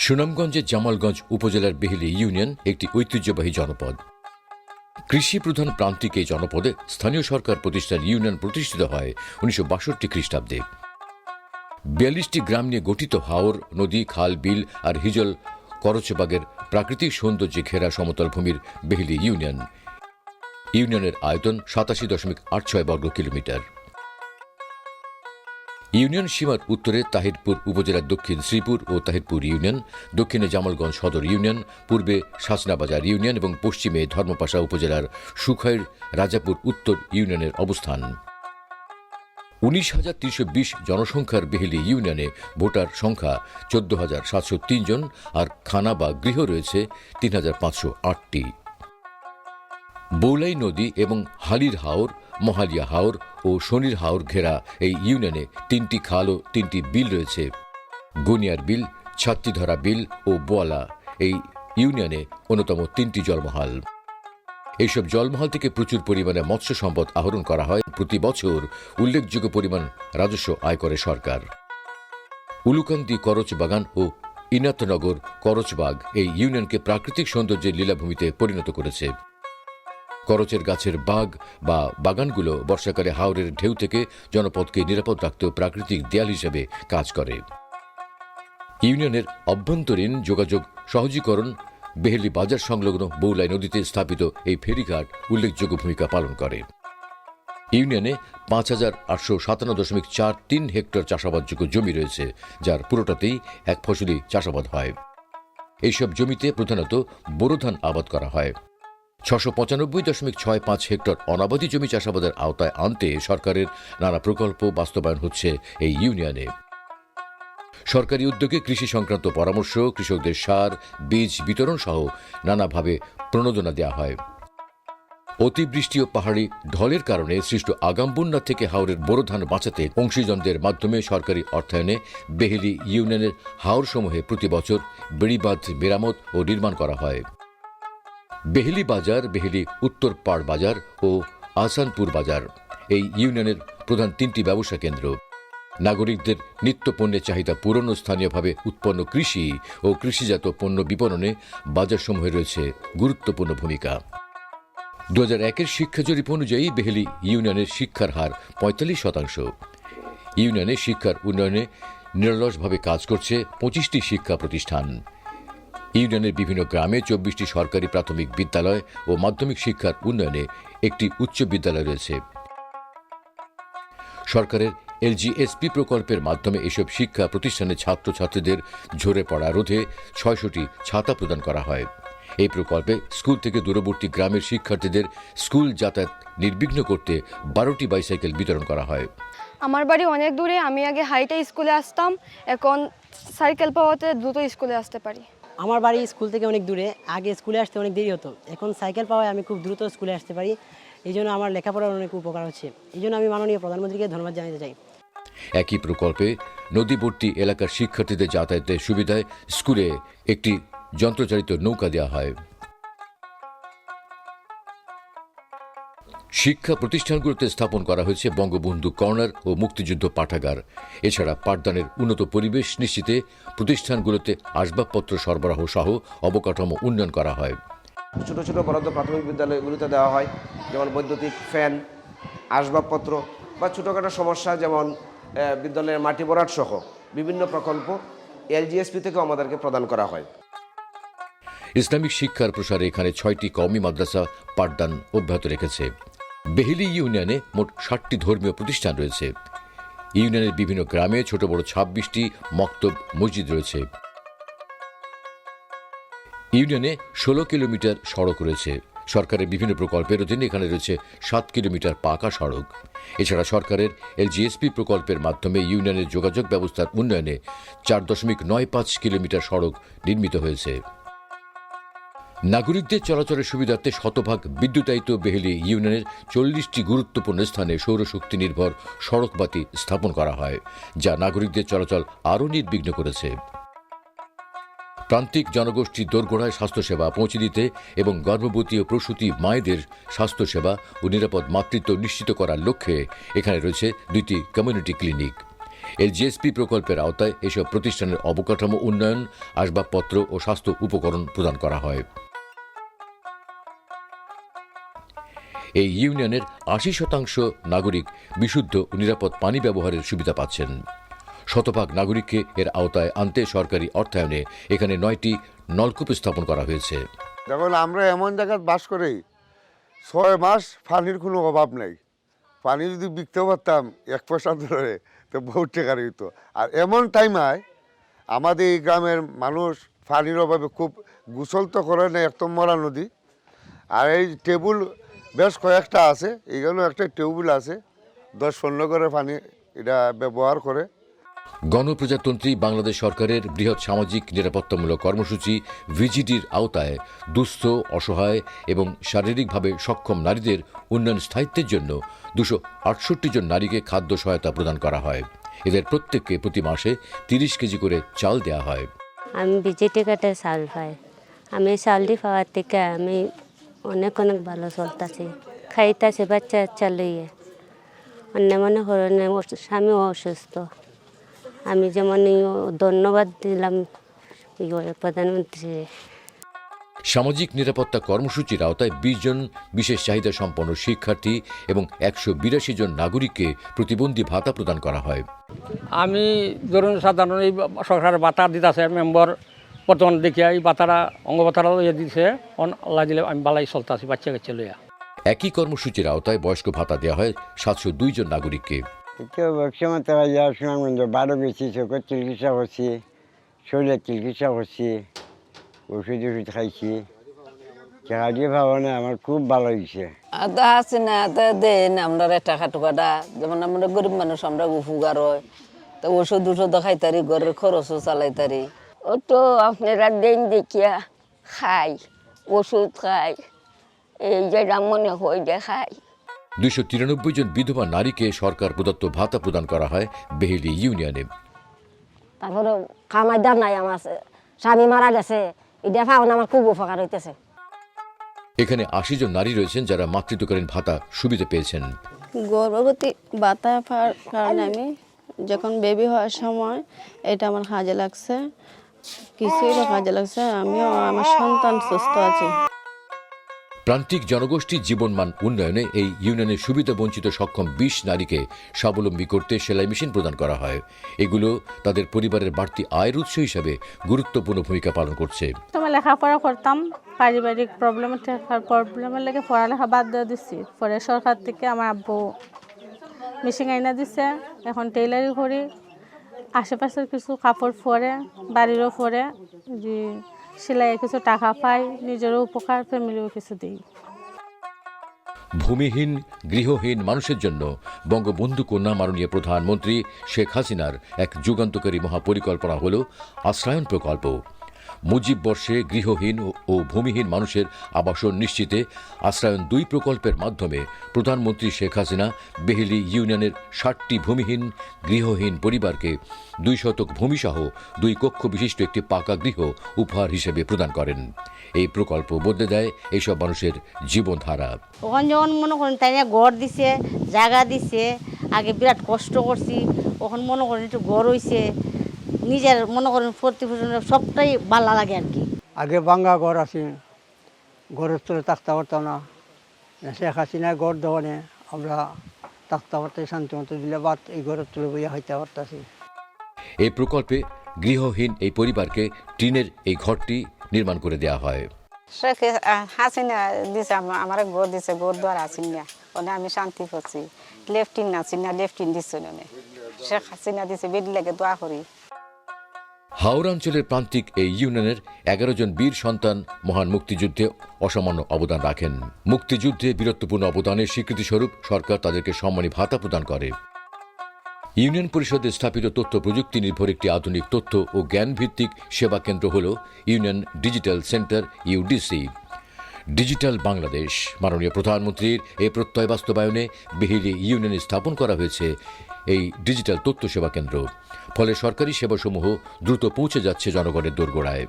সুনামগঞ্জের জামালগঞ্জ উপজেলার বেহেলি ইউনিয়ন একটি ঐতিহ্যবাহী জনপদ। কৃষি প্রধান প্রান্তিক এই জনপদে স্থানীয় সরকার প্রতিষ্ঠান ইউনিয়ন প্রতিষ্ঠিত হয় ১৯৬২ খ্রিস্টাব্দে। ৪২টি গ্রাম নিয়ে গঠিত হাওর, নদী, খাল, বিল আর হিজল করচবাগের প্রাকৃতিক সৌন্দর্যে ঘেরা সমতল ভূমির বেহেলি ইউনিয়ন। ইউনিয়নের আয়তন ৮৭.৮৬ বর্গ কিলোমিটার। ইউনিয়ন সীমার উত্তরে তাহিরপুর উপজেলার দক্ষিণ শ্রীপুর ও তাহিরপুর ইউনিয়ন, দক্ষিণে জামালগঞ্জ সদর ইউনিয়ন, পূর্বে শাসনাবাজার ইউনিয়ন এবং পশ্চিমে ধর্মপাশা উপজেলার সুখৈর রাজাপুর উত্তর ইউনিয়নের অবস্থান। ১৯,৩২০ জনসংখ্যার বেহেলি ইউনিয়নে ভোটার সংখ্যা ১৪,৭০৩ জন আর খানা বা গৃহ রয়েছে ৩,৫০৮টি। বৌলাই নদী এবং হালির হাওর, মহালিয়া হাওর ও শনির হাওর ঘেরা এই ইউনিয়নে ৩টি খাল ও ৩টি বিল রয়েছে। গনিয়ার বিল, ছাত্তিধরা বিল ও বোয়ালা এই ইউনিয়নে অন্যতম ৩টি জলমহাল। এইসব জলমহাল থেকে প্রচুর পরিমাণে মৎস্য সম্পদ আহরণ করা হয়। প্রতি বছর উল্লেখযোগ্য পরিমাণ রাজস্ব আয় করে সরকার। উলুকান্দি করচ বাগান ও ইনাতনগর করচবাগ এই ইউনিয়নকে প্রাকৃতিক সৌন্দর্যের লীলাভূমিতে পরিণত করেছে। করচের গাছের বাগ বা বাগানগুলো বর্ষাকালে হাওরের ঢেউ থেকে জনপদকে নিরাপদ রাখতেও প্রাকৃতিক দেয়াল হিসেবে কাজ করে। ইউনিয়নের অভ্যন্তরীণ যোগাযোগ সহজীকরণ বেহেলি বাজার সংলগ্ন বৌলাই নদীতে স্থাপিত এই ফেরিঘাট উল্লেখযোগ্য ভূমিকা পালন করে। ইউনিয়নে ৫,৮৫৭.৪৩ হেক্টর চাষাবাদযোগ্য জমি রয়েছে, যার পুরোটাতেই এক ফসলি চাষাবাদ হয়। এইসব জমিতে প্রধানত বোরো ধান আবাদ করা হয়। ৬৯৫.৬৫ হেক্টর অনাবাদী জমি চাষাবাদের আওতায় আনতে সরকারের নানা প্রকল্প বাস্তবায়ন হচ্ছে এই ইউনিয়নে। সরকারি উদ্যোগে কৃষি সংক্রান্ত পরামর্শ, কৃষকদের সার, বীজ বিতরণ সহ নানাভাবে প্রণোদনা দেওয়া হয়। অতিবৃষ্টি ও পাহাড়ি ঢলের কারণে সৃষ্ট আগাম বন্যা থেকে হাওরের বোরো ধান বাঁচাতে অংশীজনদের মাধ্যমে সরকারি অর্থায়নে বেহেলি ইউনিয়নের হাওরসমূহে প্রতি বছর বেড়িবাঁধ মেরামত ও নির্মাণ করা হয়। বেহেলি বাজার, বেহেলি উত্তর পাড় বাজার ও আহসানপুর বাজার এই ইউনিয়নের প্রধান 3টি ব্যবসা কেন্দ্র। নাগরিকদের নিত্য পণ্যের চাহিদা পূরণ ও স্থানীয়ভাবে উৎপন্ন কৃষি ও কৃষিজাত পণ্য বিপণনে বাজারসমূহে রয়েছে গুরুত্বপূর্ণ ভূমিকা। ২০০১-এর শিক্ষা জরিপ অনুযায়ী বেহেলি ইউনিয়নের শিক্ষার হার ৪৫%। ইউনিয়নে শিক্ষার উন্নয়নে নিরলসভাবে কাজ করছে 25টি শিক্ষা প্রতিষ্ঠান। ইউনিয়নের বিভিন্ন গ্রামে 24টি সরকারি প্রাথমিক বিদ্যালয় ও মাধ্যমিক শিক্ষার উন্নয়নে একটি উচ্চ বিদ্যালয় রয়েছে। সরকারের LGSP প্রকল্পের মাধ্যমে এসব শিক্ষা প্রতিষ্ঠানের ছাত্রছাত্রীদের ঝরে পড়া রোধে ৬০০টি ছাতা প্রদান করা হয়। এই প্রকল্পে স্কুল থেকে দূরবর্তী গ্রামের শিক্ষার্থীদের স্কুল যাতায়াত নির্বিঘ্ন করতে 12টি বাইসাইকেল বিতরণ করা হয়। আমার বাড়ি অনেক দূরে। আমি আগে হাইটে স্কুলে আসতাম, এখন সাইকেল পাওয়াতে দ্রুত স্কুলে আসতে পারি। আমার বাড়ি স্কুল থেকে অনেক দূরে, আগে স্কুলে আসতে অনেক দেরি হতো, এখন সাইকেল পাওয়ায় আমি খুব দ্রুত স্কুলে আসতে পারি। এই জন্য আমার লেখাপড়ার অনেক উপকার হচ্ছে। এই জন্য আমি মাননীয় প্রধানমন্ত্রীকে ধন্যবাদ জানাতে চাই। একই প্রকল্পে নদীবর্তী এলাকার শিক্ষার্থীদের যাতায়াতের সুবিধায় স্কুলে একটি যন্ত্রচালিত নৌকা দেওয়া হয়। শিক্ষা প্রতিষ্ঠানগুলোতে স্থাপন করা হয়েছে বঙ্গবন্ধু কর্নার ও মুক্তিযুদ্ধ পাঠাগার। এছাড়া পাঠদানের উন্নত পরিবেশ নিশ্চিতে প্রতিষ্ঠানগুলোতে আসবাবপত্র সরবরাহ সহ অবকাঠামো উন্নয়ন করা হয়। ছোট ছোট বরাদ্দ প্রাথমিক বিদ্যালয়গুলিতে দেওয়া হয়, যেমন বৈদ্যুতিক ফ্যান, আসবাবপত্র বা ছোটোখাটো সমস্যা যেমন বিদ্যালয়ের মাটি ভরাট সহ বিভিন্ন প্রকল্প LGSP থেকেও আমাদেরকে প্রদান করা হয়। ইসলামিক শিক্ষার প্রসারে এখানে 6টি কওমি মাদ্রাসা পাঠদান অব্যাহত রেখেছে। বেহেলি ইউনিয়নে মোট 60টি ধর্মীয় প্রতিষ্ঠান রয়েছে। ইউনিয়নের বিভিন্ন গ্রামে ছোট বড় 26টি মক্তব মসজিদ রয়েছে। ইউনিয়নে 16 কিলোমিটার সড়ক রয়েছে। সরকারের বিভিন্ন প্রকল্পের অধীনে এখানে রয়েছে 7 কিলোমিটার পাকা সড়ক। এছাড়া সরকারের LGSP প্রকল্পের মাধ্যমে ইউনিয়নের যোগাযোগ ব্যবস্থার উন্নয়নে 4.95 কিলোমিটার সড়ক নির্মিত হয়েছে। নাগরিকদের চলাচলের সুবিধার্থে শতভাগ বিদ্যুতায়িত বেহেলি ইউনিয়নের 40টি গুরুত্বপূর্ণ স্থানে সৌরশক্তি নির্ভর সড়কবাতি স্থাপন করা হয়, যা নাগরিকদের চলাচল আরও নির্বিঘ্ন করেছে। প্রান্তিক জনগোষ্ঠীর দোরগোড়ায় স্বাস্থ্যসেবা পৌঁছে দিতে এবং গর্ভবতী ও প্রসূতি মায়েদের স্বাস্থ্যসেবা ও নিরাপদ মাতৃত্ব নিশ্চিত করার লক্ষ্যে এখানে রয়েছে 2টি কমিউনিটি ক্লিনিক। এর জিএসপি প্রকল্পের আওতায় এসব প্রতিষ্ঠানের অবকাঠামো উন্নয়ন, আসবাবপত্র ও স্বাস্থ্য উপকরণ প্রদান করা হয়। এই ইউনিয়নের ৮০% নাগরিক বিশুদ্ধ ও নিরাপদ পানি ব্যবহারের সুবিধা পাচ্ছেন। শতভাগ নাগরিককে এর আওতায় আনতে সরকারি অর্থায়নে এখানে 9টি নলকূপ স্থাপন করা হয়েছে। দেখুন, আমরা এমন জায়গায় বাস করি 6 মাস পানির কোনো অভাব নেই। পানি যদি বিকতে পারতাম 1 পয়সা ধরে তো বহুত টাকার হইতো। আর এমন টাইম হয় আমাদের এই গ্রামের মানুষ পানির অভাবে খুব গোসল তো করে না, একদম মরা নদী। আর এই টেবুল বেশ কয়েকটা আছে, এইগুলো একটা টেবুল আছে 10-15 করে পানি এটা ব্যবহার করে। গণপ্রজাতন্ত্রী বাংলাদেশ সরকারের বৃহৎ সামাজিক নিরাপত্তামূলক কর্মসূচি ভিজিডির আওতায় দুস্থ, অসহায় এবং শারীরিকভাবে সক্ষম নারীদের উন্নয়ন স্থায়িত্বের জন্য 268 জন নারীকে খাদ্য সহায়তা প্রদান করা হয়। এদের প্রত্যেককে প্রতি মাসে 30 কেজি করে চাল দেওয়া হয়। আমি ভিজিটি কাটে চাল পাই। আমি চালটি পাওয়ার থেকে আমি অনেক ভালো চলতেছি, খাইতেছি বাচ্চা বাচ্চা লইয়ে। অন্য মনে করেন স্বামীও অসুস্থ। আমি যেমন ধন্যবাদ দিলাম প্রধানমন্ত্রী। সামাজিক নিরাপত্তা কর্মসূচির আওতায় 20 জন বিশেষ চাহিদা সম্পন্ন শিক্ষার্থী এবং 182 জন নাগরিককে প্রতিবন্ধী ভাতা প্রদান করা হয়। আমি ধরুন সাধারণ এই সরকারের ভাতা দিতেছে মেম্বার, বর্তমান দেখিয়া এই ভাতারা অঙ্গ ভাতারা দিচ্ছে, আল্লাহ দিলে আমি বালাই চলতেছি বাচ্চা কাচ্চা লইয়া। একই কর্মসূচির আওতায় বয়স্ক ভাতা দেওয়া হয় 702 জন নাগরিককে। সুনামগঞ্জ 12 গেছি, চোখের চিকিৎসা করছি, শরীরের চিকিৎসা করছি, ওষুধ খাইছি। টাকা দিয়ে ভাবো না, আমার খুব ভালো হয়েছে। আছে না দেন আমরা টাকা টুকাটা, যেমন আমরা গরিব মানুষ, আমরা উপকার হয়, তো ওষুধ খাইতারি, ঘরের খরচও চালাইতারি। ও তো আপনারা দেন দেখিয়া খাই, ওষুধ খাই, এই যেটা মনে হয় যে খাই। 293 জন বিধবা নারীকে সরকার প্রদত্ত ভাতা প্রদান করা হয় বেহেলি ইউনিয়নে। তারপরে কামাইদার নাই, আমার স্বামী মারা গেছে, এটা পাওয়া আমার খুব উপকার হইতেছে। এখানে 80 জন নারী রয়েছেন যারা মাতৃত্বকালীন ভাতা সুবিধা পেয়েছেন। গর্ভবতী ভাতা পাওয়ার কারণে আমি যখন বেবি হওয়ার সময় এটা আমার কাজে লাগছে, কিছুই কাজে লাগছে, আমিও আমার সন্তান সুস্থ আছে। প্রান্তিক জনগোষ্ঠীর জীবনমান উন্নয়নে এই ইউনিয়নের সুবিধা বঞ্চিত সক্ষম 20 নারীকে স্বাবলম্বী করতে সেলাই মেশিন প্রদান করা হয়। এগুলো তাদের পরিবারের বাড়তি আয়ের উৎস হিসাবে গুরুত্বপূর্ণ ভূমিকা পালন করছে। আমি লেখাপড়া করতাম, পারিবারিক প্রবলেমের লেগে পড়ালেখা বাদ দিয়ে দিচ্ছি। পরে সরকার থেকে আমার আব্বু মেশিন আইনা দিচ্ছে, এখন টেইলারি করি, আশেপাশের কিছু কাপড় পরে, বাড়িরও পরে, যে সেলাই কিছু টাকা পাই, নিজেরও উপকার, ফ্যামিলিও কিছু দিই। ভূমিহীন, গৃহহীন মানুষের জন্য বঙ্গবন্ধু কন্যা মাননীয় প্রধানমন্ত্রী শেখ হাসিনার এক যুগান্তকারী মহাপরিকল্পনা হল আশ্রয়ন প্রকল্প। মুজিব বর্ষে গৃহহীন ও ভূমিহীন মানুষের আবাসন নিশ্চিতে আশ্রয়ন 2 প্রকল্পের মাধ্যমে প্রধানমন্ত্রী শেখ হাসিনা বেহেলি ইউনিয়নের 60টি ভূমিহীন গৃহহীন পরিবারকে 2 শতক ভূমিসহ 2 কক্ষ বিশিষ্ট একটি পাকা গৃহ উপহার হিসেবে প্রদান করেন। এই প্রকল্প বদলে দেয় এইসব মানুষের জীবনধারা। ওখানে যখন মনে করেন তাই ঘর দিছে, জায়গা দিছে, আগে বিরাট কষ্ট করছি, ওখানে মনে করেন একটু ঘর হয়েছে, নিজের মনে করেন প্রতিফলন সবটাই ভালো লাগে আর কি। আগে ভাঙ্গা ঘর আছে, ঘরের তলে থাকতে পারতাম না, শেখ হাসিনায় ঘর দেওয়ানে আমরা থাকতে পারতাম, শান্তি মতো দিলে বাদ এই ঘরের তলে বইয়া হইতে পারতাছি। এই প্রকল্পে গৃহহীন এই পরিবারকে টিনের এই ঘরটি নির্মাণ করে দেওয়া হয়। শেখ হাসিনা দিছে আমার ঘর দিছে, ঘর দ্বার আসিন না, ওনে আমি শান্তি পাচ্ছি। লেফটিন আছি না, লেফটিন দিচ্ছে না, শেখ হাসিনা দিছে, বেড লেগে দোয়া করি। হাওড়া অঞ্চলের প্রান্তিক এই ইউনিয়নের 11 জন বীর সন্তান মহান মুক্তিযুদ্ধে অসামান্য অবদান রাখেন। মুক্তিযুদ্ধে বীরত্বপূর্ণ অবদানের স্বীকৃতিস্বরূপ সরকার তাদেরকে সম্মানী ভাতা প্রদান করে। ইউনিয়ন পরিষদে স্থাপিত তথ্য প্রযুক্তি নির্ভর একটি আধুনিক তথ্য ও জ্ঞান ভিত্তিক সেবা কেন্দ্র হল union digital centre UDC. Digital Bangladesh মাননীয় প্রধানমন্ত্রীর এই প্রত্যয় বাস্তবায়নে বেহেলি ইউনিয়নে স্থাপন করা হয়েছে এই ডিজিটাল তথ্য সেবা কেন্দ্র। ফলে সরকারি সেবাসমূহ দ্রুত পৌঁছে যাচ্ছে জনগণের দোরগোড়ায়।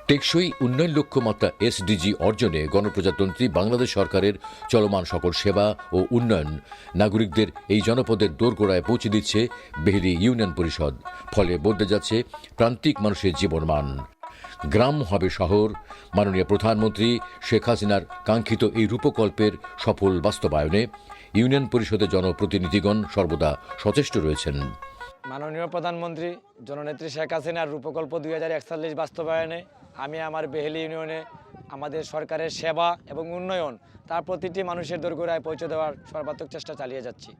টেকসই উন্নয়ন লক্ষ্যমাত্রা এসডিজি অর্জনে গণপ্রজাতন্ত্রী বাংলাদেশ সরকারের চলমান সকল সেবা ও উন্নয়ন নাগরিকদের এই জনপদের দোরগোড়ায় পৌঁছে দিচ্ছে বেহেলি ইউনিয়ন পরিষদ। ফলে বদলে যাচ্ছে প্রান্তিক মানুষের জীবনমান। গ্রাম হবে শহর। মাননীয় প্রধানমন্ত্রী শেখ হাসিনার কাঙ্ক্ষিত এই রূপকল্পের সফল বাস্তবায়নে ইউনিয়ন পরিষদের জনপ্রতিনিধিগণ সর্বদা সচেষ্ট রয়েছেন। মাননীয় প্রধানমন্ত্রী জননেত্রী শেখ হাসিনার রূপকল্প 2041 বাস্তবায়নে আমি আমার বেহেলি ইউনিয়নে আমাদের সরকারের সেবা এবং উন্নয়ন তার প্রতিটি মানুষের দোরগোড়ায় পৌঁছে দেওয়ার সর্বাত্মক চেষ্টা চালিয়ে যাচ্ছি।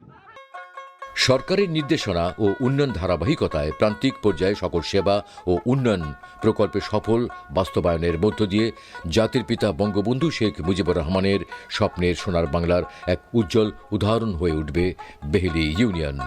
সরকারের নির্দেশনা ও উন্নয়ন ধারাবাহিকতায় প্রান্তিক পর্যায়ে সকল সেবা ও উন্নয়ন প্রকল্পের সফল বাস্তবায়নের মধ্য দিয়ে জাতির পিতা বঙ্গবন্ধু শেখ মুজিবুর রহমানের স্বপ্নের সোনার বাংলার এক উজ্জ্বল উদাহরণ হয়ে উঠবে বেহেলি ইউনিয়ন।